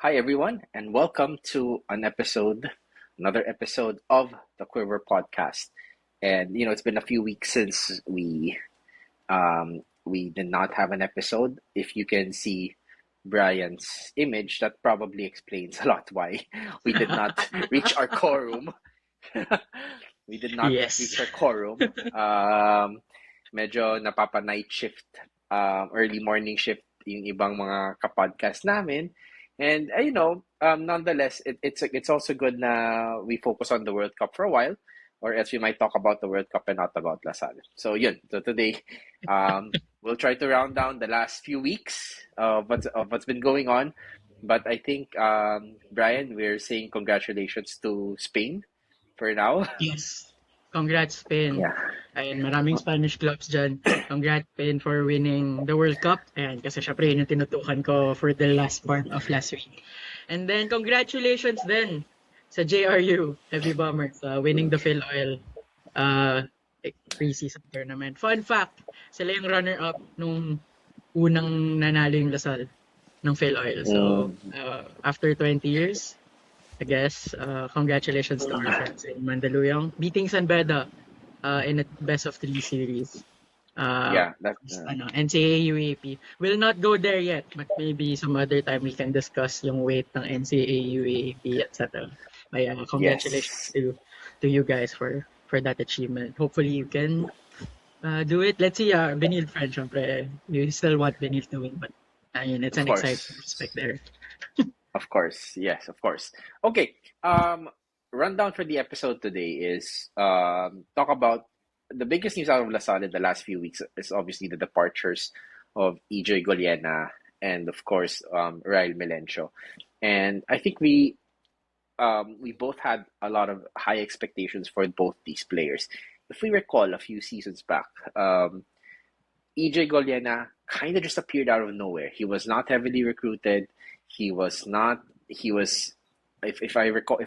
Hi, everyone, and welcome to another episode of the Quiver Podcast. And it's been a few weeks since we did not have an episode. If you can see Brian's image, that probably explains a lot why we did not reach our quorum. We did not Yes. reach our quorum. Medyo napapa-night shift, early morning shift yung ibang mga kapodcast namin. And nonetheless, it's also good na we focus on the World Cup for a while, or else we might talk about the World Cup and not about Lasal. So yun. So today, we'll try to round down the last few weeks of what's been going on. But I think, Brian, we're saying congratulations to Spain for now. Yes. Congrats, Spain. Yeah. Ayun, maraming Spanish clubs dyan. Congrats, Spain, for winning the World Cup. Ayan, kasi syempre yun yung tinutukan ko for the last part of last week. And then, congratulations then sa JRU, Heavy Bombers, winning the Phil Oil uh, preseason tournament. Fun fact, sila yung runner-up nung unang nanalo yung Lasal ng Phil Oil. So, Mm, after 20 years, I guess. Congratulations to our friends in Mandaluyong beating San Beda in a best of three series. yeah, that NCAA UAP. We'll not go there yet, but maybe some other time we can discuss yung weight ng NCAA UAP, etc. But yeah, congratulations yes, to you guys for that achievement. Hopefully you can do it. Let's see, Benil friend, syempre, you still want Benil to win, but it's of an exciting course. prospect there. Of course, yes, of course. Okay, rundown for the episode today is talk about the biggest news out of LaSalle in the last few weeks is obviously the departures of EJ Goliena and of course Ryle Melencio. And I think we both had a lot of high expectations for both these players. If we recall a few seasons back, EJ Goliena kind of just appeared out of nowhere. He was not heavily recruited. He was not. He was, if I recall,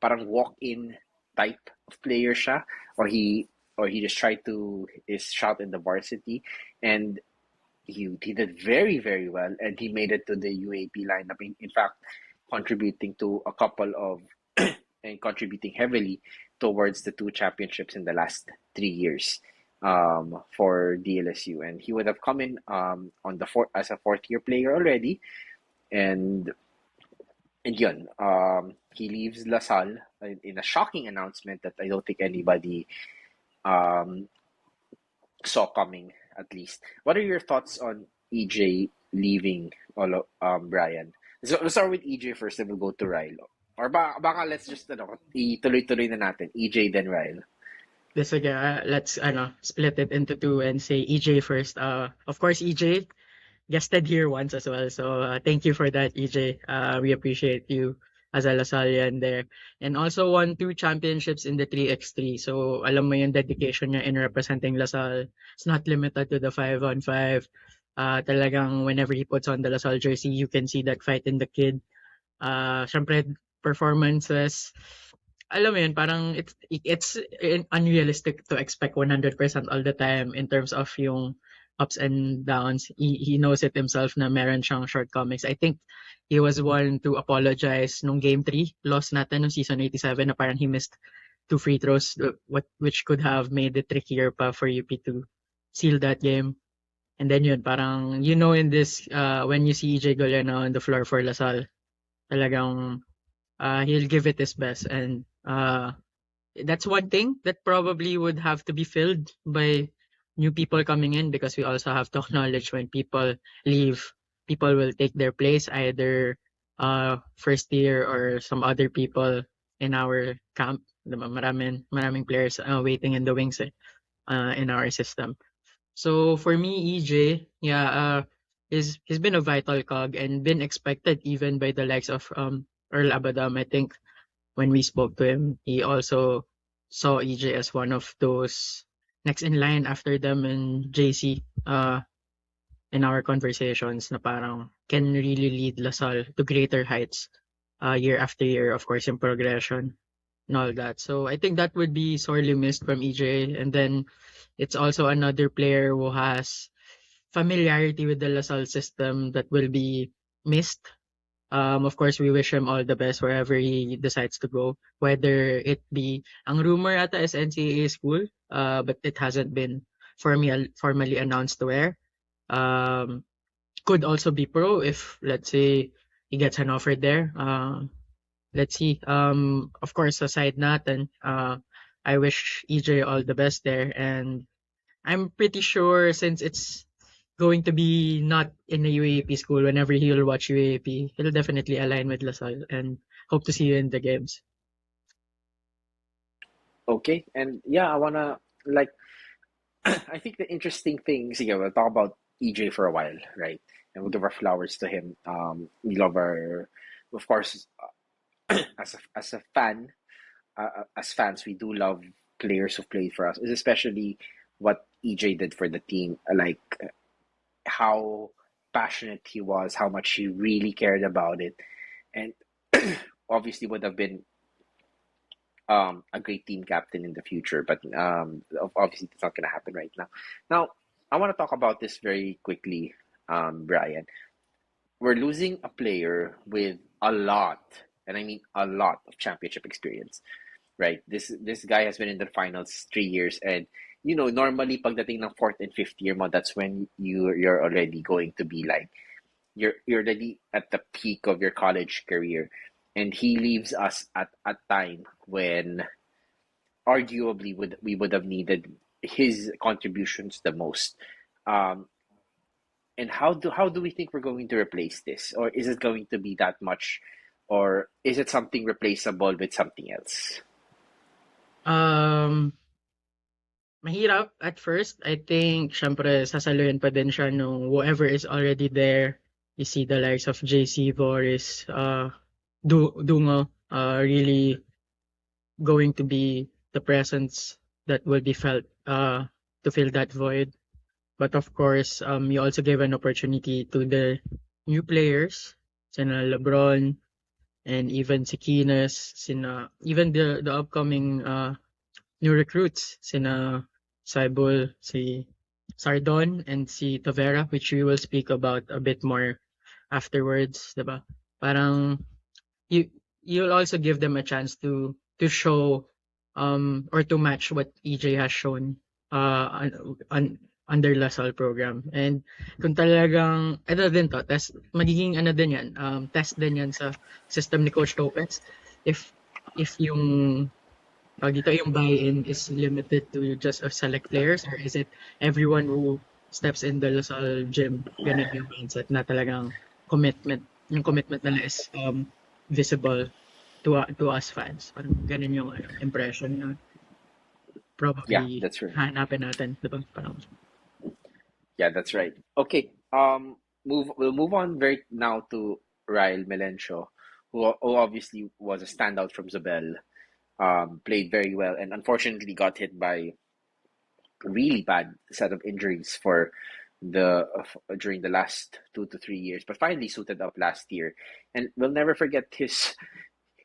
parang walk-in type of player siya, or he just tried to his shot in the varsity, and he did very very well, and he made it to the UAP lineup. In fact, contributing to a couple of and contributing heavily towards the two championships in the last 3 years for DLSU, and he would have come in on the as a fourth year player already, and yun, he leaves LaSalle in a shocking announcement that I don't think anybody um, saw coming. At least, what are your thoughts on EJ leaving? Brian. So let's start with EJ first, then we'll go to Ryle. Or baka let's just ituloy-tuloy na natin. EJ then Ryle. Sige, let's split it into two and say EJ first. Of course, EJ guested here once as well. So thank you for that, EJ. We appreciate you as a Lasallian there. And also won two championships in the 3x3. So alam mo yung dedication niya in representing Lasal. It's not limited to the 5-on-5. Talagang whenever he puts on the Lasal jersey, you can see that fight in the kid. Syempre, performances, alam mo yun, parang it's unrealistic to expect 100% all the time in terms of yung ups and downs. He knows it himself na meron siyang shortcomings. I think he was one to apologize nung game 3, loss natin nung season 87 na parang he missed two free throws which could have made it trickier pa for UP to seal that game. And then yun, parang in this when you see EJ Goliana on the floor for Lasal, talagang he'll give it his best, and that's one thing that probably would have to be filled by new people coming in, because we also have to acknowledge when people leave, people will take their place, either first year or some other people in our camp. Diba? Maraming players waiting in the wings in our system. So for me, EJ, yeah, he's been a vital cog and been expected even by the likes of Earl Abadam. I think when we spoke to him, he also saw EJ as one of those next in line after them and JC in our conversations na parang can really lead Lasal to greater heights year after year, of course, in progression and all that. So I think that would be sorely missed from EJ. And then it's also another player who has familiarity with the Lasal system that will be missed. Of course, we wish him all the best wherever he decides to go. Whether it be, ang rumor ata is NCAA school, but it hasn't been formally announced where. Um, could also be pro if, let's say, he gets an offer there. Let's see. Of course, aside natin, I wish EJ all the best there, and I'm pretty sure since it's going to be not in a UAAP school, whenever he'll watch UAAP, he'll definitely align with LaSalle and hope to see you in the games. Okay, and yeah, I wanna like I think the interesting thing, sige, we'll talk about EJ for a while, right? And we'll give our flowers to him. We love our, of course, as a fan, as fans, we do love players who played for us, especially what EJ did for the team. Like how passionate he was, how much he really cared about it, and obviously would have been a great team captain in the future. But obviously, it's not going to happen right now. Now, I want to talk about this very quickly, Brian. We're losing a player with a lot, and I mean a lot of championship experience, right? This guy has been in the finals 3 years, and normally pagdating ng fourth and fifth year mo, that's when you're already going to be like you're already at the peak of your college career, and he leaves us at a time when arguably we would have needed his contributions the most. Um, and how do we think we're going to replace this, or is it going to be that much, or is it something replaceable with something else? Um, Mahirap at first. I think, syempre, sasaluhin pa din siya nung whoever is already there. You see the likes of JC, Boris, Dungo, really going to be the presence that will be felt to fill that void. But of course, you also gave an opportunity to the new players, sina LeBron and even si Kines, even the upcoming new recruits, sina Saibul, si Sardon, and si Tavera, which we will speak about a bit more afterwards, diba? Parang you you'll also give them a chance to show or to match what EJ has shown under LaSalle program. And kung talagang ano din to, test magiging ano din yan, test din yan sa system ni Coach Lopez. If yung dito yung buy-in is limited to just a select players, or is it everyone who steps in the LaSalle gym, ganun yung mindset na talagang commitment nila is visible to us fans. Parang ganun yung impression na Yeah, probably that's right. hanapin natin, di ba? Parang, Yeah, that's right. Okay. We'll move on very now to Ryle Melencio, who obviously was a standout from Zabel. Played very well, and unfortunately got hit by a really bad set of injuries for the during the last 2 to 3 years, but finally suited up last year. And we'll never forget his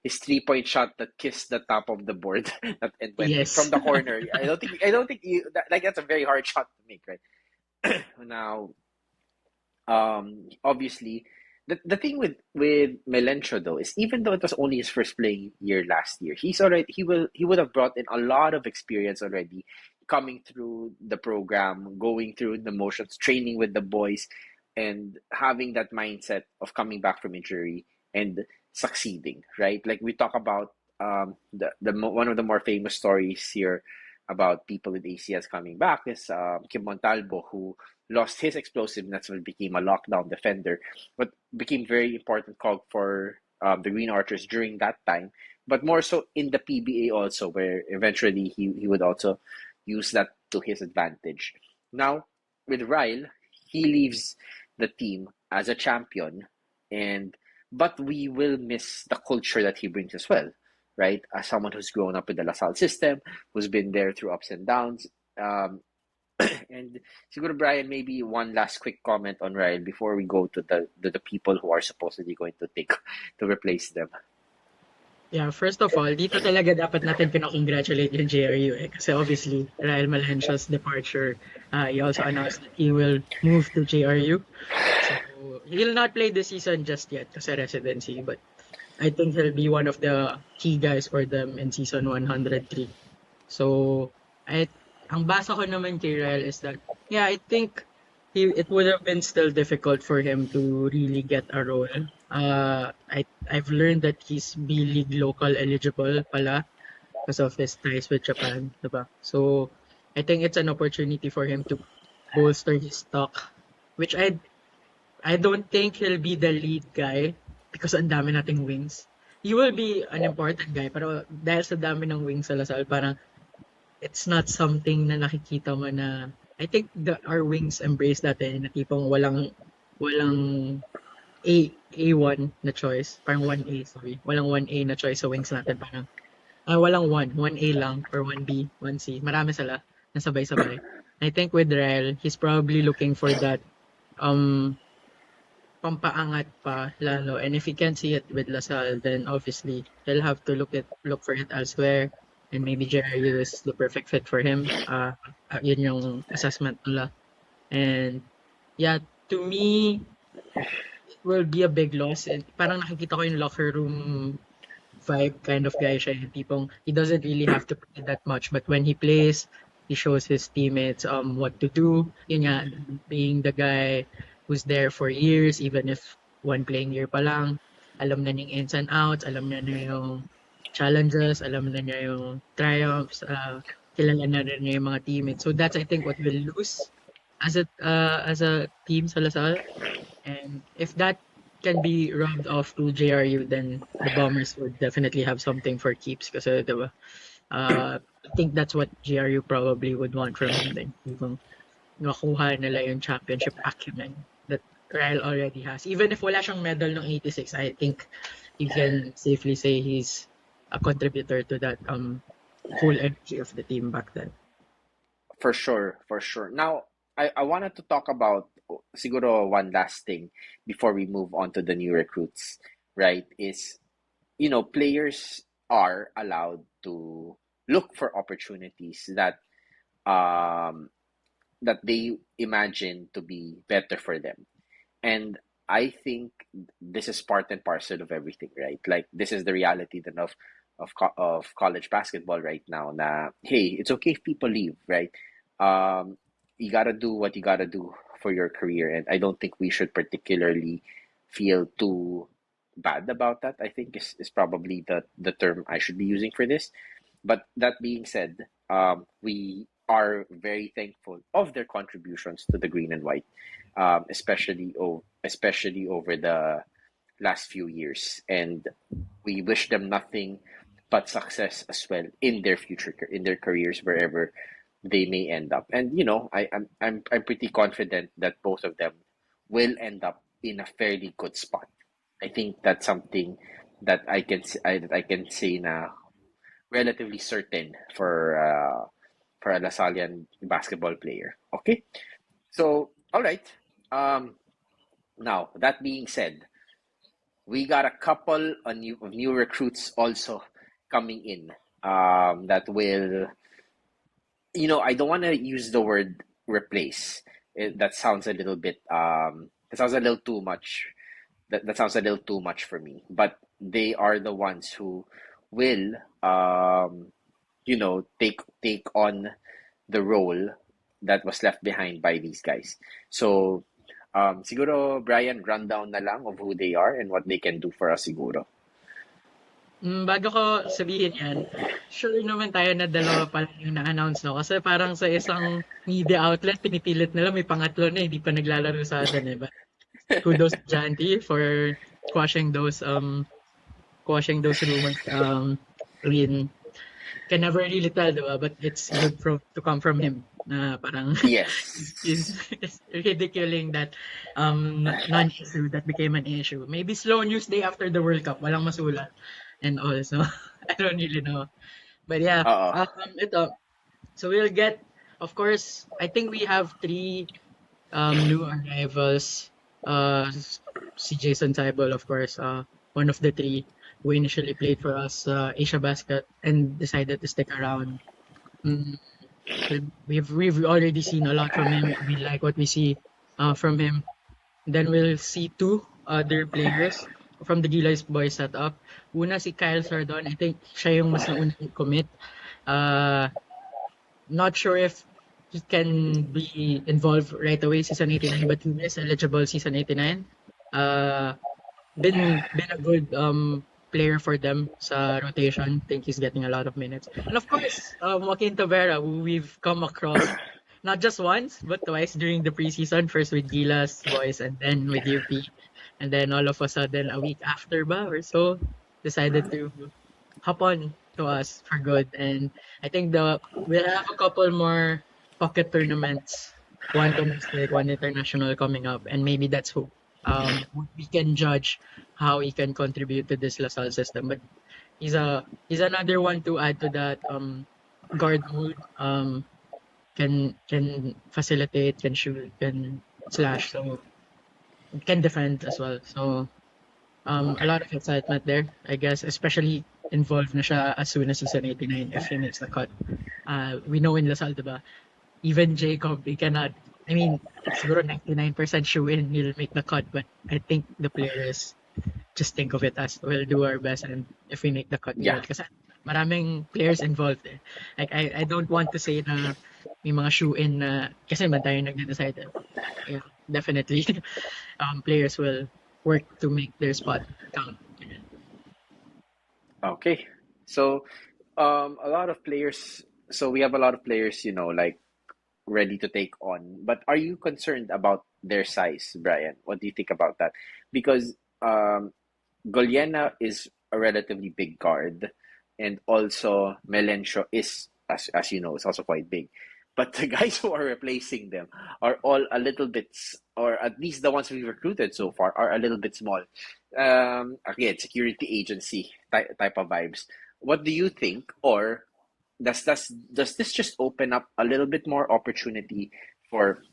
3 point shot that kissed the top of the board and went in from yes. the corner. I don't think like that's a very hard shot to make, right? Now, obviously, the thing with Melencio though is, even though it was only his first playing year last year, he would have brought in a lot of experience already, coming through the program, going through the motions, training with the boys, and having that mindset of coming back from injury and succeeding, right? Like we talk about one of the more famous stories here about people with ACS coming back is Kim Montalvo, who lost his explosiveness and became a lockdown defender, but became very important cog for the Green Archers during that time, but more so in the PBA also, where eventually he would also use that to his advantage. Now, with Ryle, he leaves the team as a champion, and but we will miss the culture that he brings as well, right? As someone who's grown up in the LaSalle system, who's been there through ups and downs, and siguro Brian, maybe one last quick comment on Ryan before we go to the people who are supposedly going to take to replace them. Yeah, first of all, dito talaga dapat natin pinakongratulate yung JRU eh. Kasi obviously, Rael Malencia's departure, he also announced that he will move to JRU. So, he'll not play this season just yet kasi residency, but I think he'll be one of the key guys for them in season 103. So, I ang basa ko naman kay Ryle is that, yeah, I think it would have been still difficult for him to really get a role. I've learned that he's B-League local eligible pala because of his ties with Japan, diba? So, I think it's an opportunity for him to bolster his stock, which I don't think he'll be the lead guy because ang dami nating wings. He will be an important guy, pero dahil sa dami ng wings sa Lasal, parang it's not something na nakikita mo na I think our wings embrace that na tipong walang A1 na choice, parang 1A, sorry. Walang 1A na choice sa wings natin, parang walang 1A lang or 1B, 1C. Marami sila na sabay-sabay. I think with Rel, he's probably looking for that um pampaangat pa lalo. And if he can't see it with Lasal, then obviously he'll have to look for it elsewhere. And maybe Jerry is the perfect fit for him. Yun yung assessment nila. And yeah, to me, it will be a big loss. And parang nakikita ko yung locker room vibe kind of guy siya. Yung tipong he doesn't really have to play that much. But when he plays, he shows his teammates what to do. Yun nga, being the guy who's there for years, even if one playing year pa lang, alam na niyang ins and outs, alam na niya yung challenges, alam na niya yung triumphs, kilala na rin niya yung mga teammates. So that's I think what we'll lose as a team sa Lasal. And if that can be rubbed off to JRU, then the Bombers would definitely have something for keeps kasi diba? I think that's what JRU probably would want from him then. Kung nakuha nila yung championship acumen that Ryle already has. Even if wala siyang medal ng 86, I think you can safely say he's a contributor to that whole energy of the team back then. For sure, for sure. Now, I wanted to talk about siguro one last thing before we move on to the new recruits, right? Is, players are allowed to look for opportunities um that they imagine to be better for them. And I think this is part and parcel of everything, right? Like this is the reality then of college basketball right now. Na hey, it's okay if people leave, right? Um, you gotta do what you gotta do for your career, and I don't think we should particularly feel too bad about that. I think is probably the term I should be using for this. But that being said, we are very thankful of their contributions to the green and white, especially over the last few years, and we wish them nothing but success as well in their in their careers wherever they may end up. And I'm pretty confident that both of them will end up in a fairly good spot. I think that's something that that I can say now relatively certain for a Lasallian basketball player. Okay, so all right. Um, Now that being said, we got a couple of new recruits also coming in. That will, I don't want to use the word replace. That sounds a little bit. That sounds a little too much. That sounds a little too much for me. But they are the ones who will take on the role that was left behind by these guys. So siguro Brian, rundown na lang of who they are and what they can do for us siguro. Bago ko sabihin yan, sure naman tayo na dalawa pa lang yung na-announce, no? Kasi parang sa isang media outlet, pinipilit nila may pangatlo na, hindi pa naglalaro sa atin, eh. But kudos to Janty for quashing those rumors. I mean, can never really tell, diba? But it's good to come from him. Na parang Yes. is ridiculing that non-issue that became an issue. Maybe slow news day after the World Cup, walang masulat and all. So I don't really know. But yeah, Oo. ito. So we'll get, of course, I think we have three new arrivals. Si Jason Tybal, of course, one of the three who initially played for us Asia Basket and decided to stick around. Mm, we've already seen a lot from him. We like what we see from him. Then we'll see two other players from the Gilas Boys setup. Una si Kyle Sardon. I think siya yung mas nauna commit. Uh, Not sure if he can be involved right away season 89, but he is eligible season 89. Uh, been a good player for them sa rotation. Think he's getting a lot of minutes. And of course, Joaquin Tavera, who we've come across not just once but twice during the preseason. First with Gilas Boys and then with UP, and then all of a sudden a week after ba or so decided to hop on to us for good. And I think we'll have a couple more pocket tournaments, one domestic, one international coming up, and maybe that's who we can judge how he can contribute to this LaSalle system. But he's another one to add to that guard mode. Can facilitate, can shoot, can slash, so can defend as well. So a lot of excitement there, I guess, especially involved na siya as soon as season 89 if he makes the cut. We know in Lasal, diba? Even Jacob, he cannot, I mean, siguro 99% sure in he'll make the cut, but I think the players just think of it as we'll do our best and if we make the cut, we Yeah. will. Kasi maraming players involved eh. Like, I don't want to say na may mga shoe-in na, kasi man tayo nag-decide. Yeah, definitely. Players will work to make their spot count. Okay. So, a lot of players. So we have a lot of players, like ready to take on. But are you concerned about their size, Brian? What do you think about that? Because Goliena is a relatively big guard, and also Melencio is, as you know, is also quite big. But the guys who are replacing them are all a little bit, or at least the ones we've recruited so far, are a little bit small. Again, security agency type of vibes. What do you think, or does this just open up a little bit more opportunity for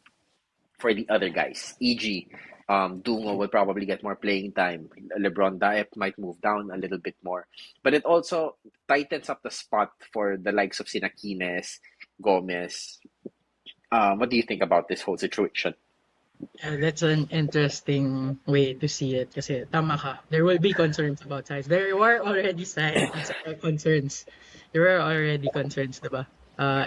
the other guys? E.g., Dungo will probably get more playing time. LeBron Diep might move down a little bit more, but it also tightens up the spot for the likes of Sinakines, Gomez. What do you think about this whole situation? That's an interesting way to see it kasi tama ka. There will be concerns about size. There were already concerns. There were already concerns, diba?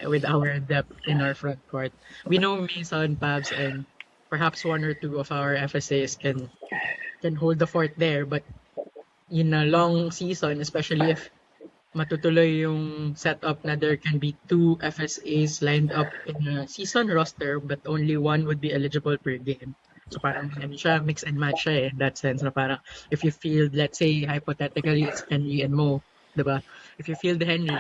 With our depth in our front court. We know Mason, Pabs, and perhaps one or two of our FSAs can hold the fort there. But in a long season, especially if matutuloy yung setup na there can be two FSAs lined up in a season roster but only one would be eligible per game. So parang ano siya, mix and match siya in that sense na parang if you field, let's say hypothetically it's Henry and Mo, diba? If you field Henry,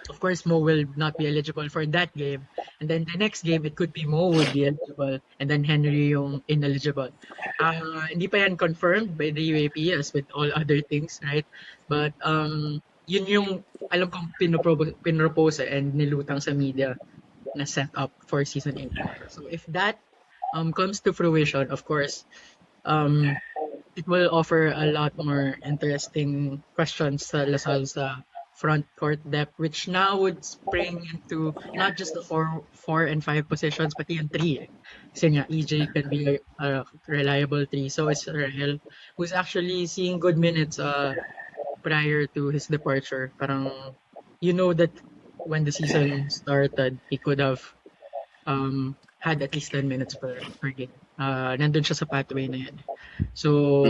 of course Mo will not be eligible for that game. And then the next game, it could be Mo would be eligible and then Henry yung ineligible. Hindi pa yan confirmed by the UAP as with all other things, right? But yun yung alam kong pinropose and nilutang sa media na set up for season 8. So if that comes to fruition, of course, it will offer a lot more interesting questions sa Lasal sa front court depth, which now would spring into not just the 4 and 5 positions, but even 3. Kasi nga, EJ can be a reliable 3. So it's Rahel, who's actually seeing good minutes prior to his departure. Parang, you know that when the season started, he could have had at least 10 minutes per game. Nandun siya sa pathway na yan. So,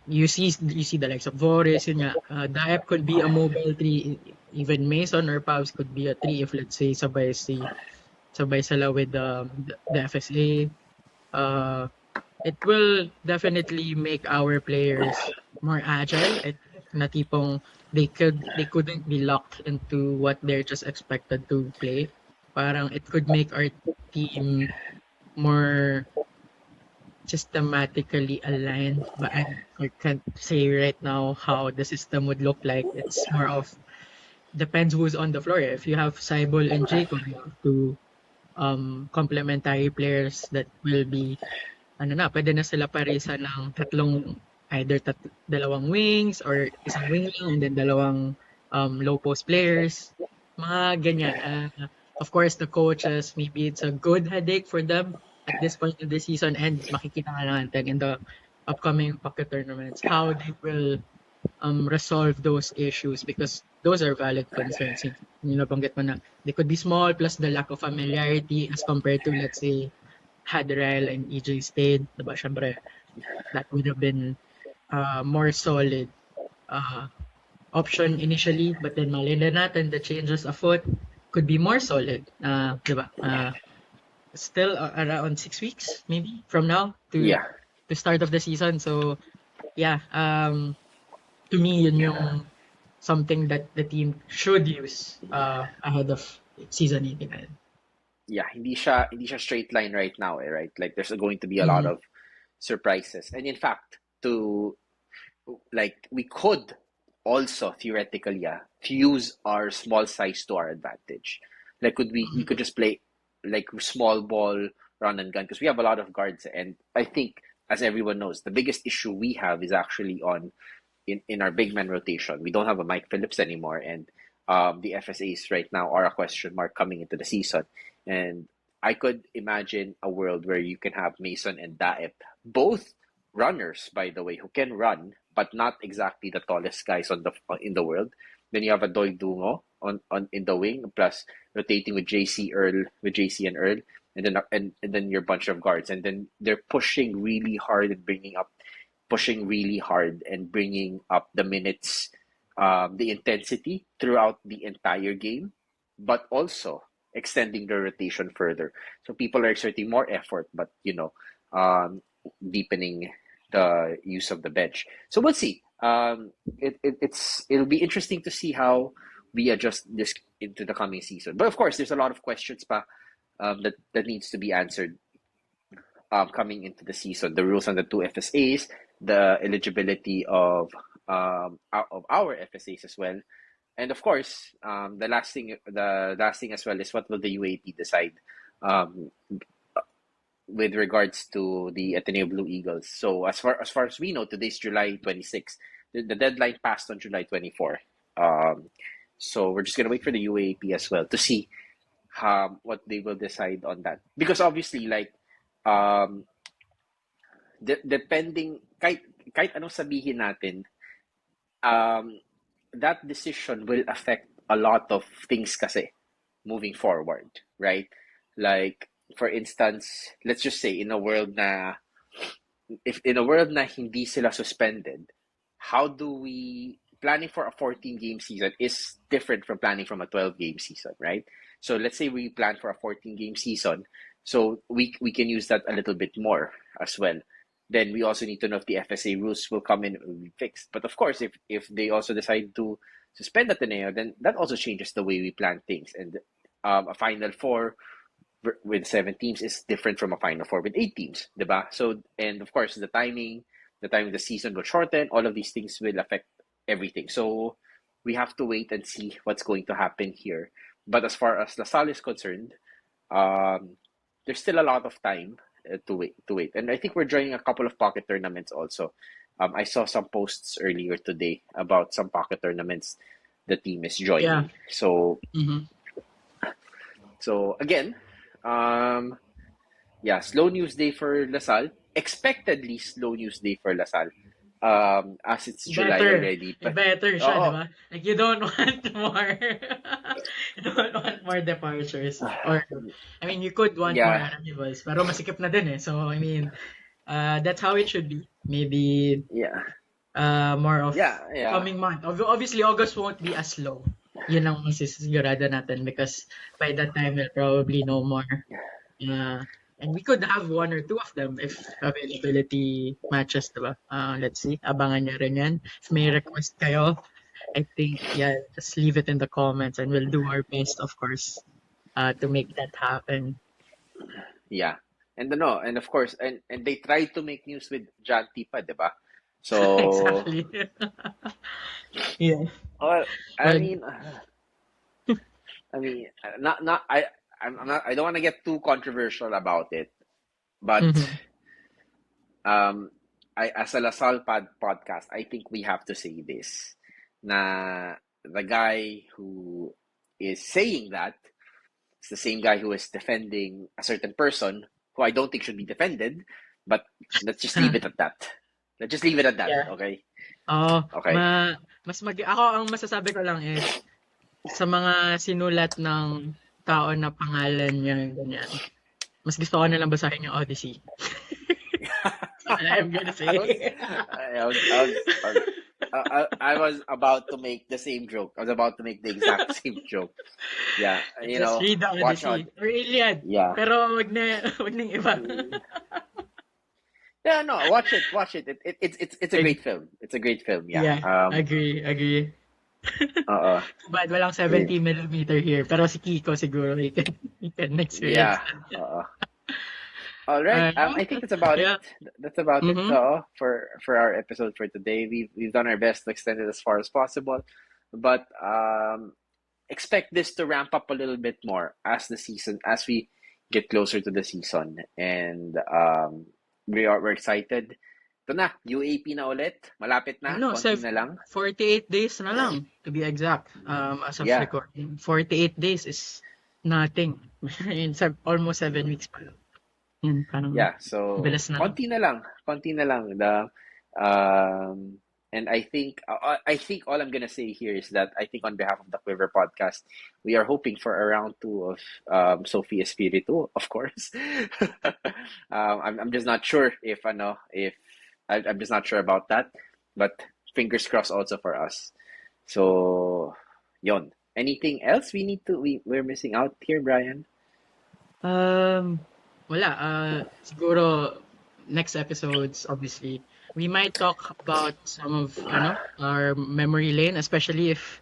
you see the likes of Vores, yun nga. Diep could be a mobile 3, even Mason or Pavs could be a 3 if let's say sabay sila with the FSA. It will definitely make our players more agile. Na tipong they couldn't be locked into what they're just expected to play. Parang it could make our team more systematically aligned, but I can't say right now how the system would look like. It's more of depends who's on the floor. If you have Saibol and Jacob, you have two complementary players that will be pwede na sila parisa ng tatlong either dalawang wings or isang wing lang and then dalawang low post players. Mga ganyan. Of course, the coaches, maybe it's a good headache for them at this point in the season, and makikita nga natin in the upcoming pocket tournaments how they will resolve those issues, because those are valid concerns. Yung nabanggit mo na they could be small, plus the lack of familiarity as compared to, let's say, Hadrel and EJ stayed, diba? Syempre, that would have been more solid uh, option initially, but then malila natin the changes afoot could be more solid. Diba? Still around 6 weeks maybe from now to Yeah. the start of the season. So yeah, to me yun yung something that the team should use ahead of season 89. Yeah, hindi siya straight line right now, right? Like there's going to be a lot Mhm. of surprises. And in fact, to like we could also theoretically use our small size to our advantage. Like could we Mhm. could just play like small ball run and gun because we have a lot of guards, and I think as everyone knows, the biggest issue we have is actually on in our big man rotation. We don't have a Mike Phillips anymore, and the FSAs right now are a question mark coming into the season. And I could imagine a world where you can have Mason and Daep, both runners, by the way, who can run, but not exactly the tallest guys on the in the world. Then you have a Doy Dungo on in the wing, plus rotating with JC and Earl, and then your bunch of guards, and then they're pushing really hard and bringing up the minutes, the intensity throughout the entire game, but also extending the rotation further. So people are exerting more effort, but deepening the use of the bench. So we'll see. It'll be interesting to see how we adjust this into the coming season. But of course, there's a lot of questions that needs to be answered coming into the season. The rules on the two FSAs, the eligibility of our FSAs as well, and of course, the last thing as well is what will the UAP decide um, with regards to the Ateneo Blue Eagles. So as far as we know, today's July 26th. The deadline passed on July 24th. So we're just gonna wait for the UAP as well to see what they will decide on that. Because obviously, like um, depending kahit anong sabihin natin, um, that decision will affect a lot of things kasi moving forward, right? Like for instance, let's just say in a world na if in a world na hindi sila suspended, how do we planning for a 14 game season is different from planning from a 12 game season, right? So let's say we plan for a 14 game season, so we can use that a little bit more as well. Then we also need to know if the FSA rules will come in and will be fixed. But of course, if they also decide to suspend Ateneo, then that also changes the way we plan things. And a Final Four with 7 teams is different from a Final Four with 8 teams, diba? So, and of course, the time of the season will shorten. All of these things will affect everything. So, we have to wait and see what's going to happen here. But as far as LaSalle is concerned, um, there's still a lot of time to wait. And I think we're joining a couple of pocket tournaments also. I saw some posts earlier today about some pocket tournaments the team is Yeah. joining. So, Mm-hmm. again, um, yeah, slow news day for Lasal. Expectedly slow news day for Lasal. As it's July Better. already. But Better siya, di oh, ba? Like, you don't want more. You don't want more departures. Or, I mean, you could want more yeah, arrivals, pero masikip na din eh. So, I mean, that's how it should be. Maybe yeah, more of yeah. coming month. Obviously, August won't be as low. Yun ang masisigurado natin, because by that time, we'll probably know more. Uh, and we could have one or two of them if availability matches, diba? Let's see. Abangan nyo rin yan. If may request kayo, I think, yeah, just leave it in the comments and we'll do our best, of course, to make that happen. Yeah. And no, and of course, and they tried to make news with John Tipa, diba? So, Exactly. Yeah. well, I But, mean, I mean, not I'm not I don't want to get too controversial about it, but mhm. um, as a Lasal podcast, I think we have to say this. Na the guy who is saying that is the same guy who is defending a certain person who I don't think should be defended. But let's just leave it at that. Let's just leave it at that. Yeah. Okay. Oo, Okay. ako ang masasabi ko lang is sa mga sinulat ng tao na pangalan niya ganyan. Mas gusto ko na lang basahin yung Odyssey. I'm gonna say. I was about to make the same joke. I was about to make the exact same joke. Yeah, Just read the watch Odyssey. out. Or Iliad. Yeah. Pero wag na yung iba. Yeah, no, watch it. It's a great film. It's a great film. Yeah. Yeah, agree. But walang 70 millimeter here. Pero si Kiko siguro he can experience. Yeah. All right. I think that's about it. That's about it. For our episode for today, we've done our best to extend it as far as possible, but expect this to ramp up a little bit more as we get closer to the season, and we're excited. Ito na, UAP na ulit. Malapit na. Konti na lang. 48 days na lang, to be exact. As of recording. 48 days is nothing. Almost 7 weeks pa. So konti na lang. And I think all I'm gonna say here is that I think on behalf of the Quiver podcast, we are hoping for a round 2 of Sophie Espiritu, of course. I'm just not sure if I'm just not sure about that, but fingers crossed also for us. So, yon. Anything else we're missing out here, Brian? Wala. Siguro next episodes, obviously, we might talk about some of our memory lane, especially if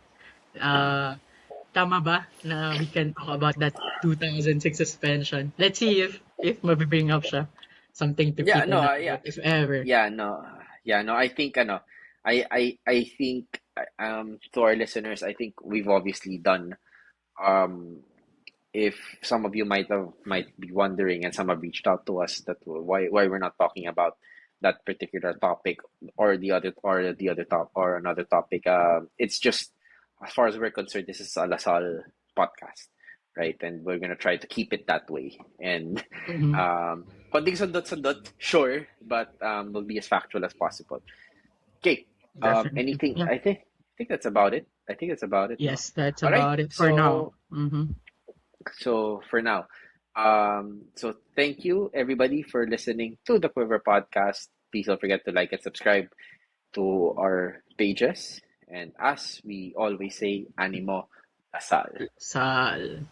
tama ba na we can talk about that 2006 suspension. Let's see if mabibring up siya. Something to keep in mind, if ever. I think I think to our listeners, I think we've obviously done if some of you might be wondering, and some have reached out to us that why we're not talking about that particular topic or the other top or another topic. It's just, as far as we're concerned, this is a Lasal podcast, right? And we're gonna try to keep it that way. And konting sundot, sure, but we'll be as factual as possible. Okay. Anything? I think that's about it. Yes, that's about it for now. So for now, so thank you everybody for listening to the Quiver podcast. Please don't forget to like and subscribe to our pages. And as we always say, Animo Lasal. Sal.